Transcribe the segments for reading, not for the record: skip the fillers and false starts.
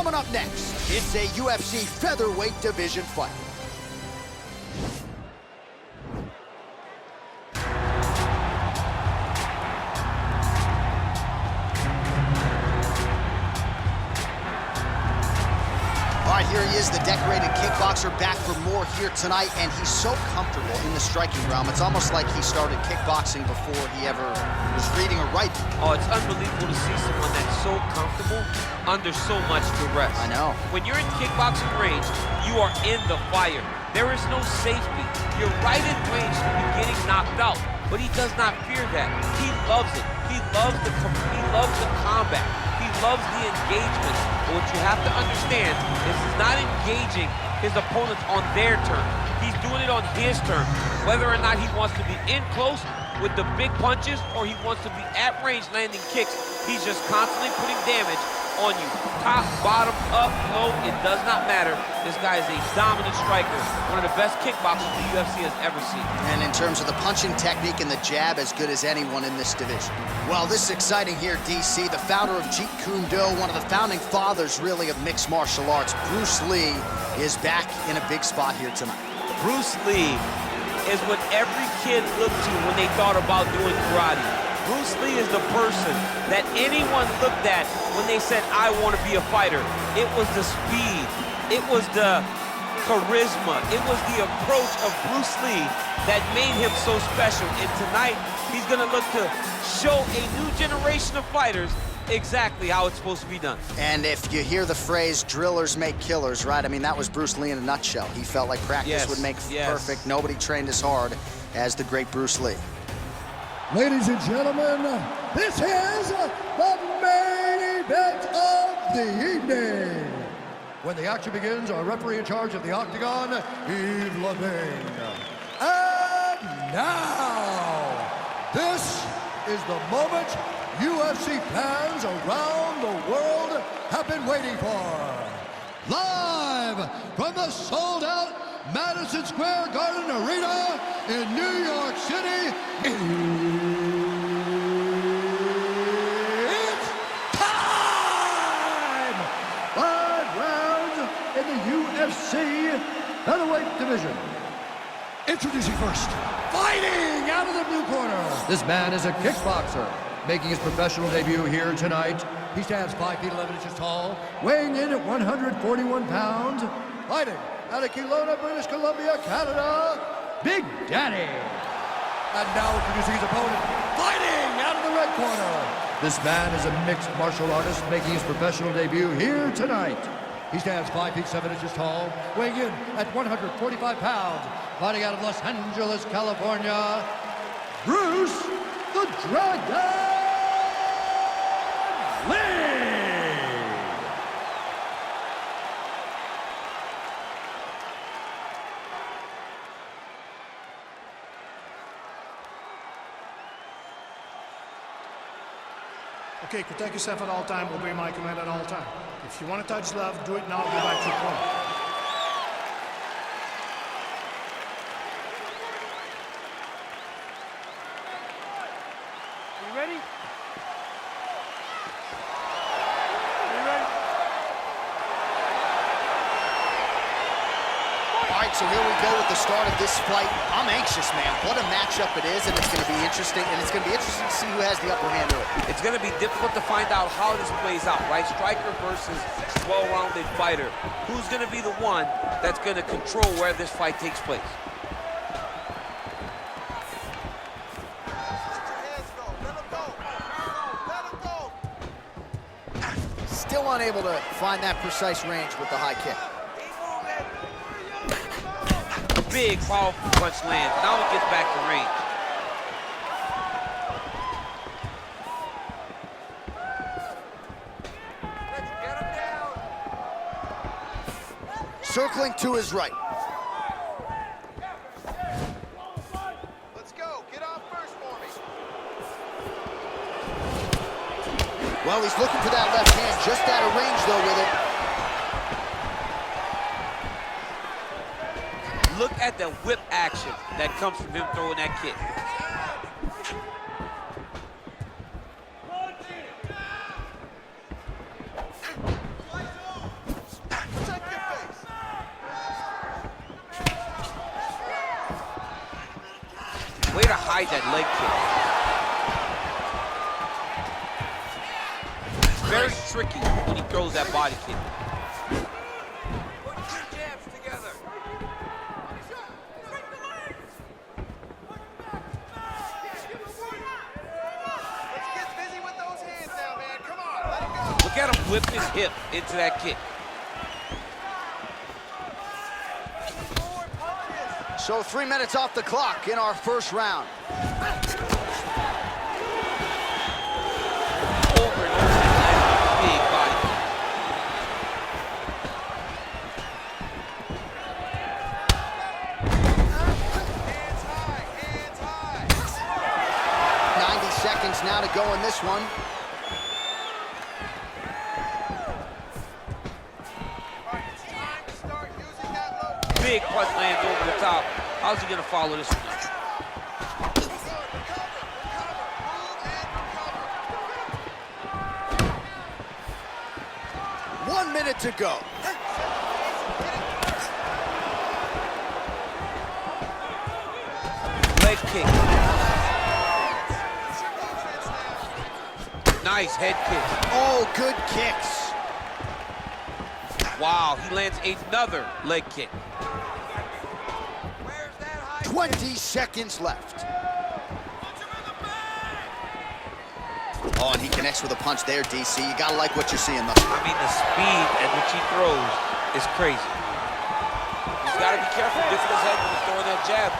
Coming up next, it's a UFC featherweight division fight. All right, here he is, the decorated kickboxer, back for more here tonight, and he's so comfortable in the striking realm. It's almost like he started kickboxing before he ever was reading or writing. Oh, it's unbelievable to see someone that's so comfortable under so much duress. I know. When you're in kickboxing range, you are in the fire. There is no safety. You're right in range to be getting knocked out, but he does not fear that. He loves it. He loves the combat. He loves the engagement. But what you have to understand is he's not engaging his opponents on their terms. He's doing it on his terms. Whether or not he wants to be in close with the big punches or he wants to be at range landing kicks, he's just constantly putting damage on you. Top, bottom, up, low, it does not matter. This guy is a dominant striker, one of the best kickboxers the UFC has ever seen. And in terms of the punching technique and the jab, as good as anyone in this division. Well, this is exciting here, DC. The founder of Jeet Kune Do, one of the founding fathers, really, of mixed martial arts, Bruce Lee, is back in a big spot here tonight. Bruce Lee is what every kid looked to when they thought about doing karate. Bruce Lee is the person that anyone looked at when they said, I want to be a fighter. It was the speed, it was the charisma, it was the approach of Bruce Lee that made him so special. And tonight, he's gonna look to show a new generation of fighters exactly how it's supposed to be done. And if you hear the phrase, drillers make killers, right? I mean, that was Bruce Lee in a nutshell. He felt like practice would make perfect. Nobody trained as hard as the great Bruce Lee. Ladies and gentlemen, this is the main event of the evening. When the action begins, our referee in charge of the Octagon, Yves Levine. And now, this is the moment UFC fans around the world have been waiting for. Live from the sold-out Madison Square Garden Arena in New York City, it's time! 5 rounds in the UFC featherweight division. Introducing first, fighting out of the blue corner. This man is a kickboxer, making his professional debut here tonight. He stands 5 feet 11 inches tall, weighing in at 141 pounds, fighting out of Kelowna, British Columbia, Canada, Big Daddy. And now introducing his opponent, fighting out of the red corner. This man is a mixed martial artist making his professional debut here tonight. He stands 5 feet 7 inches tall, weighing in at 145 pounds, fighting out of Los Angeles, California, Bruce the Dragon Lee. Okay, protect yourself at all time, obey my command at all time. If you want to touch love, do it now, go back to your corner. Are you ready? Are you ready? All right, so here we go with the start of this fight. I'm anxious, man. What a matchup it is, and it's going to be interesting. And it's going to be interesting to see who has the upper hand early. It's going to be difficult to find out how this plays out, right? Striker versus well-rounded fighter. Who's going to be the one that's going to control where this fight takes place? Still unable to find that precise range with the high kick. Big, powerful punch lands. Now he gets back to range. Circling to his right. Let's go. Get off first for me. Well, he's looking for that left hand, just out of range, though, with it. Look at the whip action that comes from him throwing that kick. hide that leg kick. It's very tricky when he throws that body kick. Look at him whip his hip into that kick. So 3 minutes off the clock in our first round. Over and over again, big body. Hands high, 90 seconds now to go in this one. Big punch lands over the top. How's he gonna follow this one up? 1 minute to go. Leg kick. Nice head kick. Oh, good kicks. Wow, he lands another leg kick. 20 seconds left. Oh, and he connects with a punch there, DC. You gotta like what you're seeing, though. I mean, the speed at which he throws is crazy. He's gotta be careful, dipping his head when he's throwing that jab.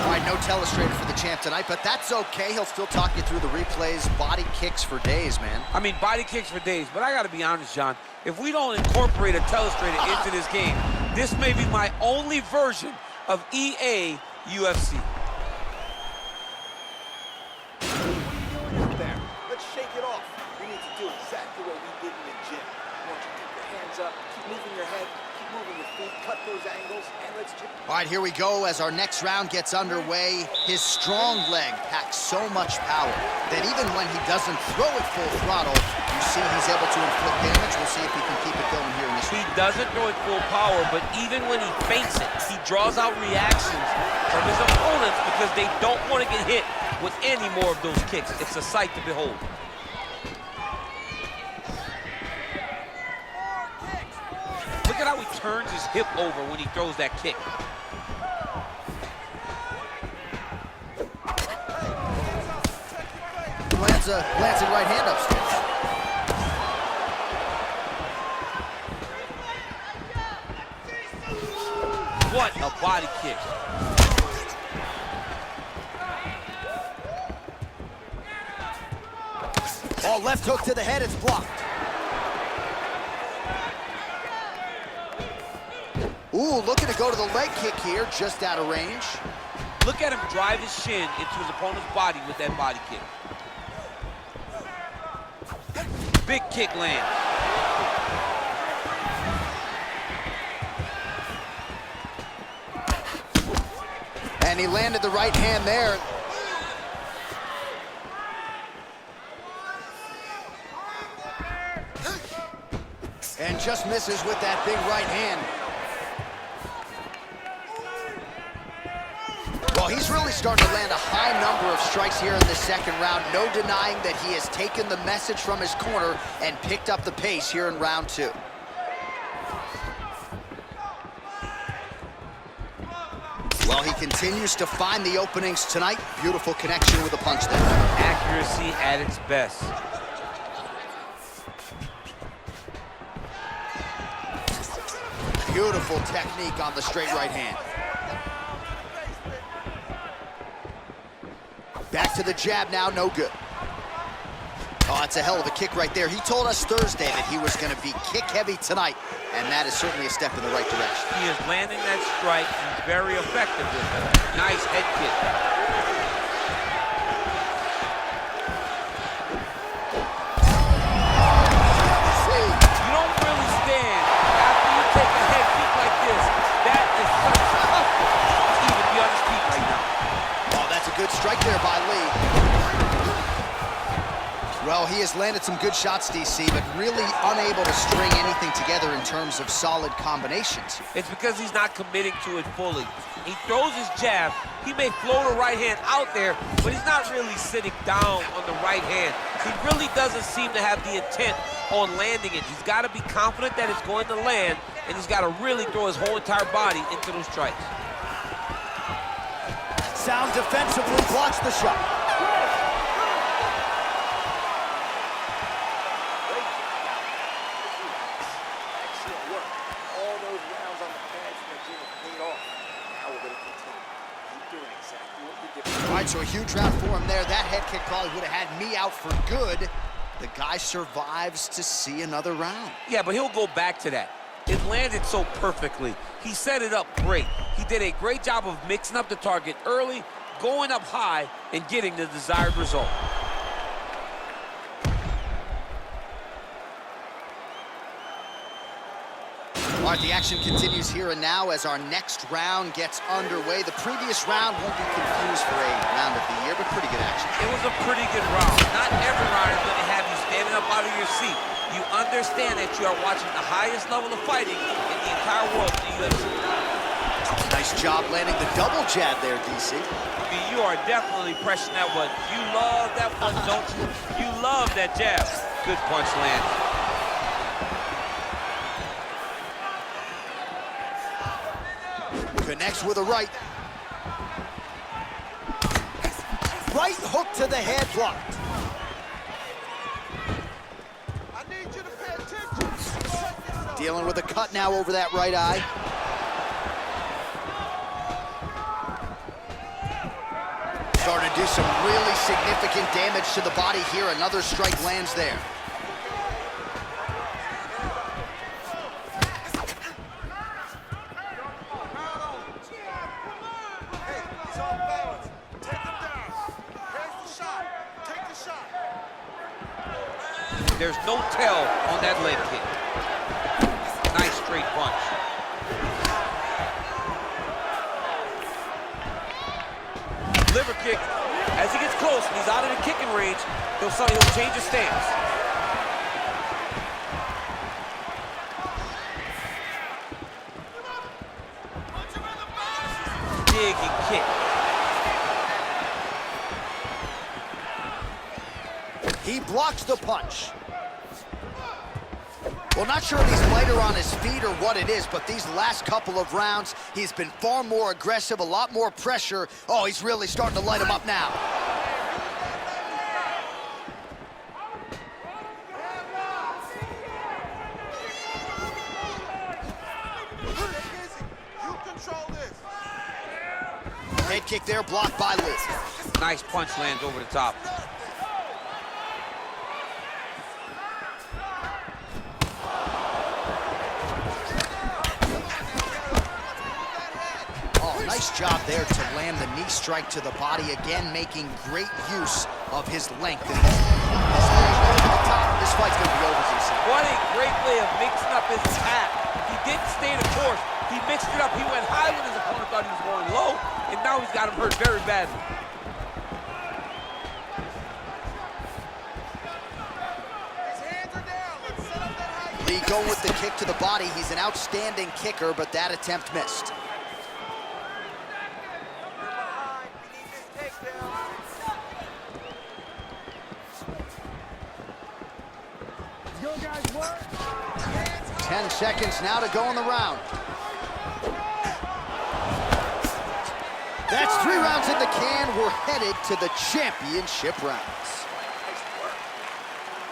All right, no telestrator for the champ tonight, but that's okay. He'll still talk you through the replays. Body kicks for days, man. I mean, body kicks for days, but I gotta be honest, John. If we don't incorporate a telestrator into this game, this may be my only version of EA UFC. there. Let's shake it off. We need to do exactly what we did in the gym. I want you to keep your hands up, keep moving your head, keep moving your feet, cut those angles, and let's just... All right, here we go as our next round gets underway. His strong leg packs so much power that even when he doesn't throw it full throttle, you see he's able to inflict damage. We'll see if he can keep it going here in this He round. doesn't throw it full power, but even when he feints it, he draws out reactions from his opponents because they don't want to get hit with any more of those kicks. It's a sight to behold. Look at how he turns his hip over when he throws that kick. Lands a right hand upstairs. What a body kick. Oh, left hook to the head, it's blocked. Ooh, looking to go to the leg kick here, just out of range. Look at him drive his shin into his opponent's body with that body kick. Big kick land. And he landed the right hand there. And just misses with that big right hand. Well, he's really starting to land a high number of strikes here in the second round. No denying that he has taken the message from his corner and picked up the pace here in round two. Well, he continues to find the openings tonight. Beautiful connection with a punch there. Accuracy at its best. Beautiful technique on the straight right hand. Back to the jab now, no good. Oh, that's a hell of a kick right there. He told us Thursday that he was going to be kick-heavy tonight, and that is certainly a step in the right direction. He is landing that strike. He's very effective with it. Nice head kick. You don't really stand after you take a head kick like this. That is such toughness to even be on his feet right now. Oh, that's a good strike there by Lee. Well, he has has landed some good shots, DC, but really unable to string anything together in terms of solid combinations. It's because he's not committing to it fully. He throws his jab. He may float a right hand out there, but he's not really sitting down on the right hand. He really doesn't seem to have the intent on landing it. He's got to be confident that it's going to land, and he's got to really throw his whole entire body into those strikes. Sound defensively blocks the shot. Excellent work. All those rounds on the pads in the gym have paid off. Now we're going to continue. Keep doing exactly what you did. All right, so a huge round for him there. That head kick probably would have had me out for good. The guy survives to see another round. Yeah, but he'll go back to that. It landed so perfectly. He set it up great. He did a great job of mixing up the target early, going up high, and getting the desired result. All right, the action continues here and now as our next round gets underway. The previous round won't be confused for a round of the year, but pretty good action. It was a pretty good round. Not every round is going to have you standing up out of your seat. You understand that you are watching the highest level of fighting in the entire world in the UFC. Nice job landing the double jab there, DC. I mean, you are definitely pressing that one. You love that one, don't you? You love that jab. Good punch land. Connects with a right. Right hook to the head, blocked. I need you to pay attention. Dealing with a cut now over that right eye. Starting to do some really significant damage to the body here. Another strike lands there. There's no tell on that leg kick. Nice straight punch. Liver kick. As he gets close and he's out of the kicking range, he'll change his stance. Dig and kick. He blocks the punch. Well, not sure if he's lighter on his feet or what it is, but these last couple of rounds, he's been far more aggressive, a lot more pressure. Oh, he's really starting to light him up now. You control this. Head kick there, blocked by Lee. Nice punch lands over the top. Nice job there to land the knee strike to the body, again making great use of his length. And this fight's going to be over, ZC. What a great way of mixing up his attack. He didn't stay the course. He mixed it up. He went high when his opponent thought he was going low, and now he's got him hurt very badly. His hands are down. Let's set up that high. Lee going with the kick to the body. He's an outstanding kicker, but that attempt missed. We need this takedown. 10 seconds now to go in the round. That's 3 rounds in the can. We're headed to the championship rounds. Nice work.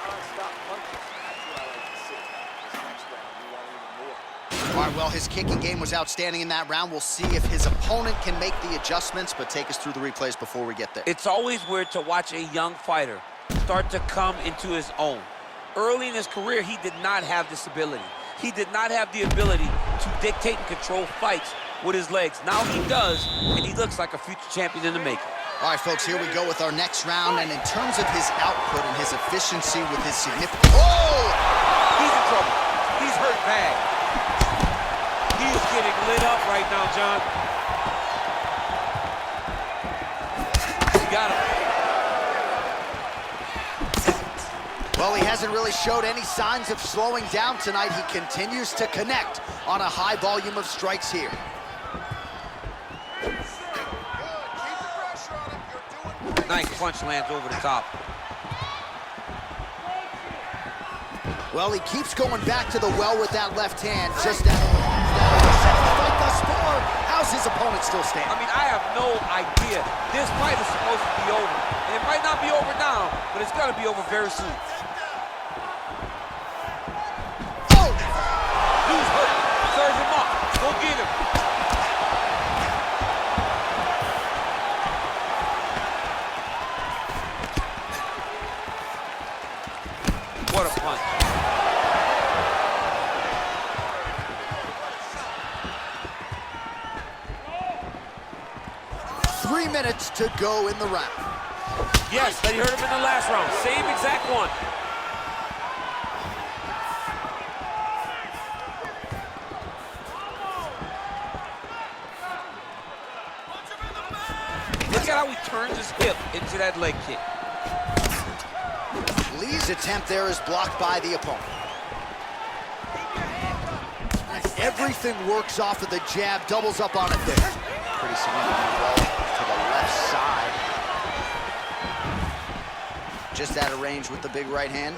Non-stop punches. That's what I like to see. This next round, we want even more. All right, well, his kicking game was outstanding in that round. We'll see if his opponent can make the adjustments, but take us through the replays before we get there. It's always weird to watch a young fighter start to come into his own. Early in his career, he did not have this ability. He did not have the ability to dictate and control fights with his legs. Now he does, and he looks like a future champion in the making. All right, folks, here we go with our next round. And in terms of his output and his efficiency with his significant... Oh! He's in trouble. He's hurt bad. He's getting lit up right now, John. He got him. hasn't really showed any signs of slowing down tonight. He continues to connect on a high volume of strikes here. Nice punch lands over the top. Well, he keeps going back to the well with that left hand. Just out of the fight thus far. How's his opponent still standing? I mean, I have no idea. This fight is supposed to be over. And it might not be over now, but it's gonna be over very soon. Oh! Dude's hurt. Serve him up. Go get him. What a punch. 3 minutes to go in the round. Yes, but he hurt him in the last round. Same exact one. Look at how he turns his hip into that leg kick. Lee's attempt there is blocked by the opponent. Everything works off of the jab, doubles up on it there. Pretty significant blow to the left side. Just out of range with the big right hand.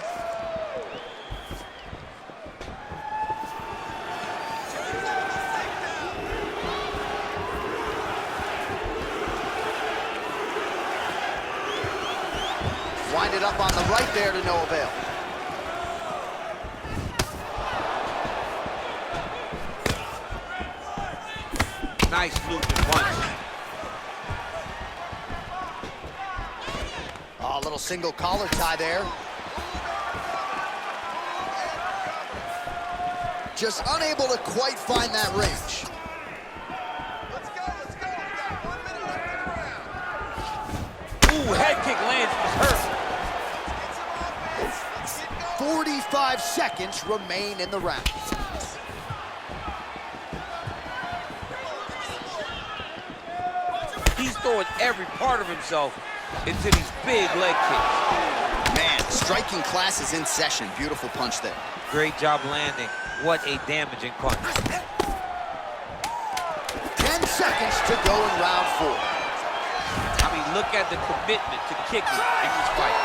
Winded up on the right there to no avail. Nice looping punch. Oh, a little single collar tie there. Just unable to quite find that range. Let's go, let's go. We got 1 minute left in the round. Ooh, head kick lands, was hurt. 45 seconds remain in the round. He's throwing every part of himself into these big leg kicks. Man, striking class is in session. Beautiful punch there. Great job landing. What a damaging punch. 10 seconds to go in round 4. I mean, look at the commitment to kicking in this fight.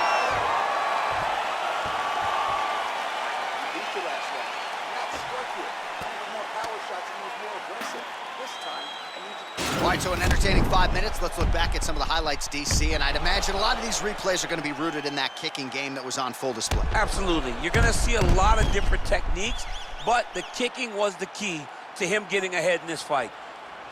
Beat the last round. Not struck you. More power shots and he was more aggressive. This time, I need you. All right, so an entertaining 5 minutes. Let's look back at some of the highlights, DC, and I'd imagine a lot of these replays are going to be rooted in that kicking game that was on full display. Absolutely. You're going to see a lot of different techniques, but the kicking was the key to him getting ahead in this fight.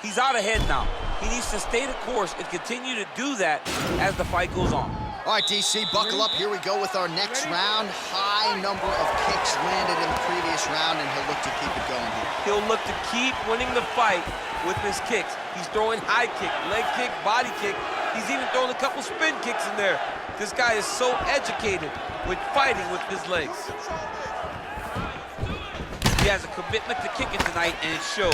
He's out ahead now. He needs to stay the course and continue to do that as the fight goes on. All right, DC, buckle up. Here we go with our next round. High number of kicks landed in the previous round, and he'll look to keep it going here. He'll look to keep winning the fight with his kicks. He's throwing high kick, leg kick, body kick. He's even throwing a couple spin kicks in there. This guy is so educated with fighting with his legs. He has a commitment to kicking tonight, and it shows.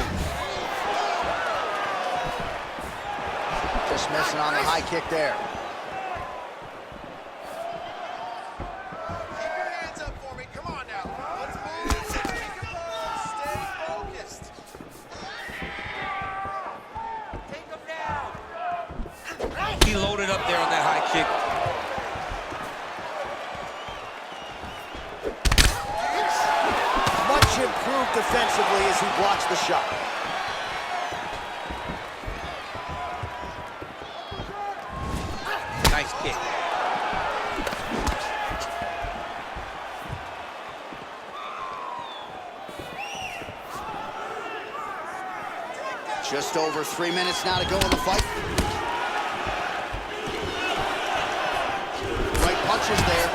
Just missing on the high kick there. Keep your hands up for me. Come on now. Let's move. Stay composed. Stay focused. Take him down. He loaded up there on that high kick. Much improved defensively as he blocks the shot. Nice kick. Just over 3 minutes now to go in the fight. Right punches there.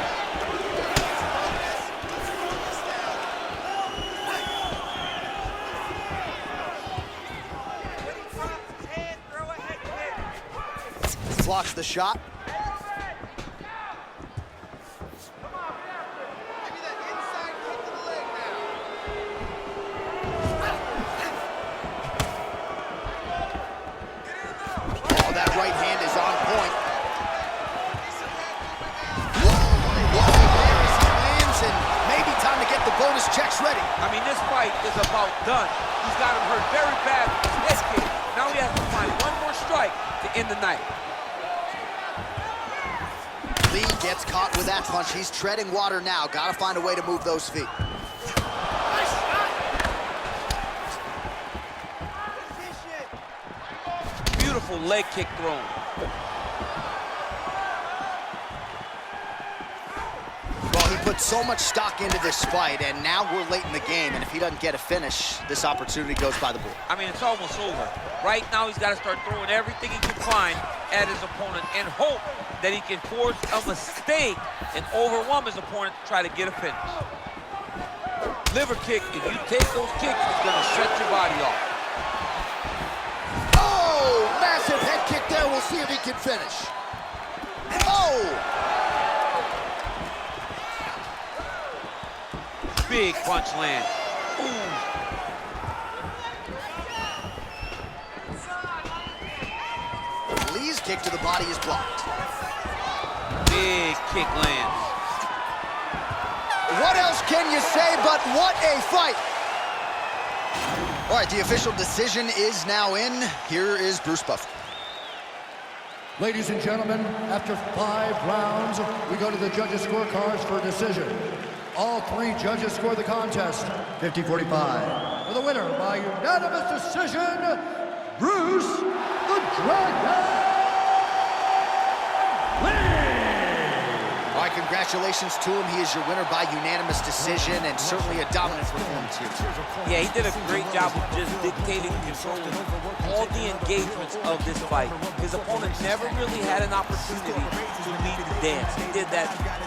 Blocks the shot. Oh, that right hand is on point. Whoa, he lands it. I mean, this fight is about done. He's got him hurt very bad with his head kick. Now he has to find one more strike to end the night. Lee gets caught with that punch. He's treading water now. Got to find a way to move those feet. Beautiful leg kick thrown. Well, he put so much stock into this fight, and now we're late in the game, and if he doesn't get a finish, this opportunity goes by the board. I mean, it's almost over. Right now, he's got to start throwing everything he can find at his opponent and hope that he can force a mistake and overwhelm his opponent to try to get a finish. Liver kick, if you take those kicks, it's going to shut your body off. Oh, massive head kick there. We'll see if he can finish. Oh! Big punch land. Ooh. Lee's kick to the body is blocked. Big kick lands. What else can you say but what a fight? All right, the official decision is now in. Here is Bruce Buffer. Ladies and gentlemen, after 5 rounds, we go to the judges' scorecards for a decision. All 3 judges score the contest 50-45. For the winner by unanimous decision, Bruce the Dragon Lee! All right, congratulations to him. He is your winner by unanimous decision, and certainly a dominant performance here. Yeah, he did a great job of just dictating and controlling all the engagements of this fight. His opponent never really had an opportunity to lead the dance. He did that